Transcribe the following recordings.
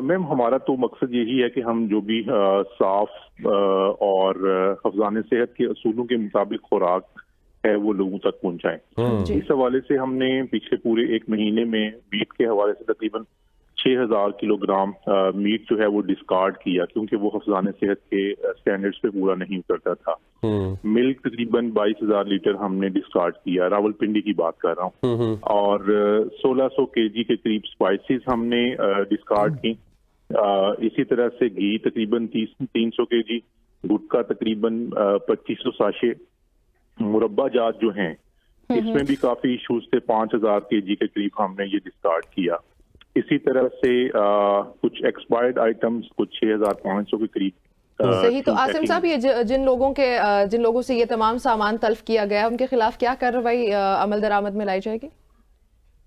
Ma'am हमारा तो मकसद यही है कि हम जो भी साफ और हफ्ज़ान सेहत के असूलों के मुताबिक खुराक है वो लोगों तक पहुंचाएं। इस हवाले से हमने पिछले पूरे एक महीने में मीट के हवाले से तकरीबन 6000 किलोग्राम मीट जो है वो डिस्कार्ड किया, क्योंकि वो हफ्ज़ान सेहत के स्टैंडर्ड्स पे पूरा नहीं उतरता था। मिल्क तकरीबन 22,000 लीटर हमने डिस्कार्ड किया, रावलपिंडी की बात कर रहा हूँ। और 1600 केजी के करीब स्पाइसेस हमने डिस्कार्ड की। इसी तरह से घी तकरीबन 300 केजी, गुटखा तकरीबन 2500 साशे, मुरब्बा जात जो हैं इसमें भी काफी इश्यूज थे, 5000 केजी के करीब हमने ये डिस्कार्ड किया। इसी तरह से कुछ एक्सपायर्ड आइटम्स कुछ 6500 के करीब। सही। तो आसिम साहब, ये जिन लोगों से ये तमाम सामान तल्फ किया गया उनके खिलाफ क्या कार्रवाई अमल दरामद में लाई जाएगी?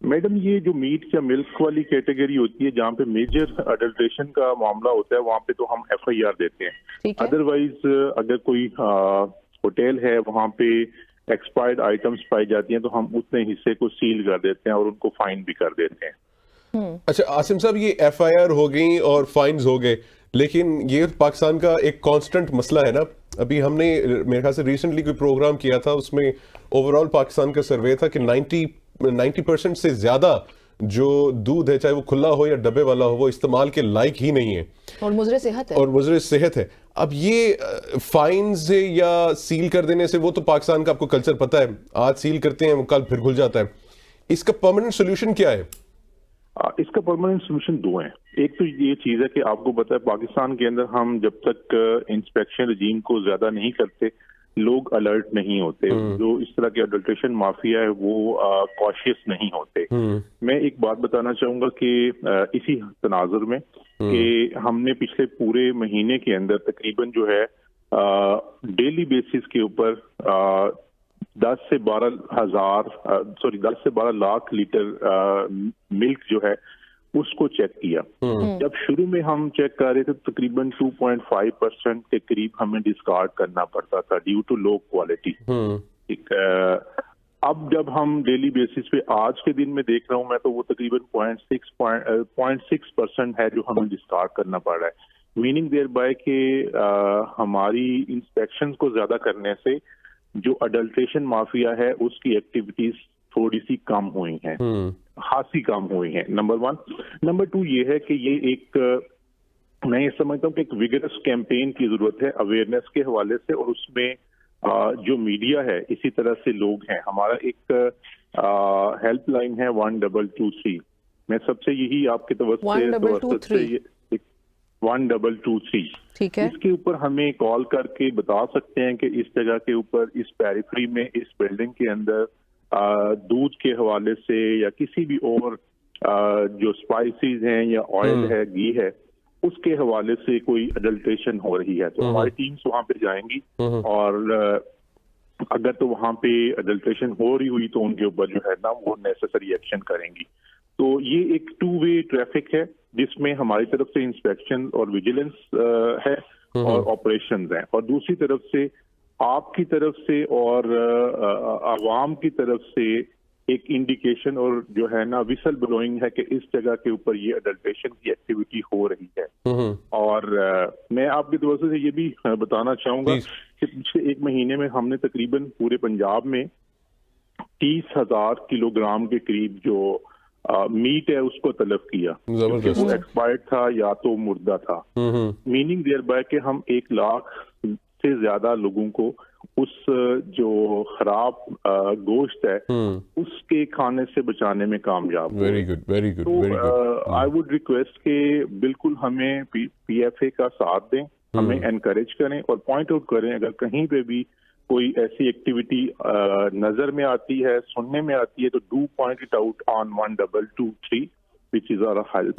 मैडम, ये जो मीट या मिल्क वाली कैटेगरी होती है जहाँ पे मेजर अडल्ट्रेशन का मामला होता है, वहाँ पे तो हम FIR देते हैं। अदरवाइज अगर कोई होटल है वहाँ पे एक्सपायर्ड आइटम्स पाई जाती हैं तो हम उतने हिस्से को सील कर देते हैं और उनको फाइन भी कर देते हैं। अच्छा आसिम साहब, ये FIR हो गई और फाइन्स हो गए, लेकिन ये पाकिस्तान का एक कांस्टेंट मसला है ना। अभी हमने मेरे ख्याल से रिसेंटली कोई प्रोग्राम किया था, उसमें ओवरऑल पाकिस्तान का सर्वे था कि 90% से ज्यादा जो दूध है, चाहे वो खुला हो या डब्बे वाला हो, वो इस्तेमाल के लायक ही नहीं है और मुजरे सेहत है। अब ये फाइन से या सील कर देने से, वो तो पाकिस्तान का आपको कल्चर पता है, आज सील करते हैं कल फिर खुल जाता है। इसका परमानेंट सोल्यूशन क्या है? इसका परमानेंट सोल्यूशन दो है। एक तो ये चीज है कि आपको पता है पाकिस्तान के अंदर हम जब तक इंस्पेक्शन रजीम को ज्यादा नहीं करते, लोग अलर्ट नहीं होते। जो इस तरह के अडल्ट्रेशन माफिया है वो कॉशियस नहीं होते। मैं एक बात बताना चाहूंगा कि इसी तनाजुर में कि हमने पिछले पूरे महीने के अंदर तकरीबन जो है डेली बेसिस के ऊपर 10 से 12 लाख लीटर मिल्क जो है उसको चेक किया। जब शुरू में हम चेक कर रहे थे तकरीबन 2.5% के करीब हमें डिस्कार्ड करना पड़ता था ड्यू टू लो क्वालिटी। अब जब हम डेली बेसिस पे आज के दिन में देख रहा हूं मैं, तो वो तकरीबन 0.6% है जो हमें डिस्कार्ड करना पड़ रहा है। मीनिंग देयर बाय के हमारी इंस्पेक्शन को ज्यादा करने से जो अडल्ट्रेशन माफिया है उसकी एक्टिविटीज थोड़ी सी कम हुई हैं, खासी कम हुई हैं। नंबर 1। नंबर 2 ये है कि ये एक, मैं ये समझता हूँ कि एक विगरस कैंपेन की जरूरत है अवेयरनेस के हवाले से, और उसमें जो मीडिया है, इसी तरह से लोग हैं। हमारा एक हेल्पलाइन है 1223। मैं सबसे यही आपके तवज्जो 1223, ठीक है। इसके ऊपर हमें कॉल करके बता सकते हैं कि इस जगह के ऊपर, इस पेरिफेरी में, इस बिल्डिंग के अंदर दूध के हवाले से या किसी भी और जो स्पाइसेस हैं या ऑयल है, घी है, उसके हवाले से कोई अडल्ट्रेशन हो रही है तो हमारी टीम्स वहां पे जाएंगी और अगर तो वहां पे अडल्ट्रेशन हो रही हुई तो उनके ऊपर जो है ना वो नेसेसरी एक्शन करेंगी। तो ये एक 2 वे ट्रैफिक है जिसमें हमारी तरफ से इंस्पेक्शन और विजिलेंस है और ऑपरेशंस हैं, और दूसरी तरफ से आपकी तरफ से और आवाम की तरफ से एक इंडिकेशन और जो है ना विसल ब्लोइंग है कि इस जगह के ऊपर ये अडल्ट्रेशन की एक्टिविटी हो रही है। और मैं आपकी तरफ से ये भी बताना चाहूंगा कि पिछले एक महीने में हमने तकरीबन पूरे पंजाब में 30,000 किलोग्राम के करीब जो मीट है उसको तलब किया, क्योंकि वो एक्सपायर्ड था या तो मुर्दा था। मीनिंग देयर बाय कि हम 1 लाख से ज्यादा लोगों को उस जो खराब गोश्त है उसके खाने से बचाने में कामयाब हुए। Very good, very good. तो आई वुड रिक्वेस्ट कि बिल्कुल हमें PFA का साथ दें, हमें एनकरेज करें और पॉइंट आउट करें अगर कहीं पे भी कोई ऐसी एक्टिविटी नजर में आती है, सुनने में आती है, तो do point it out on 1223 which is our help.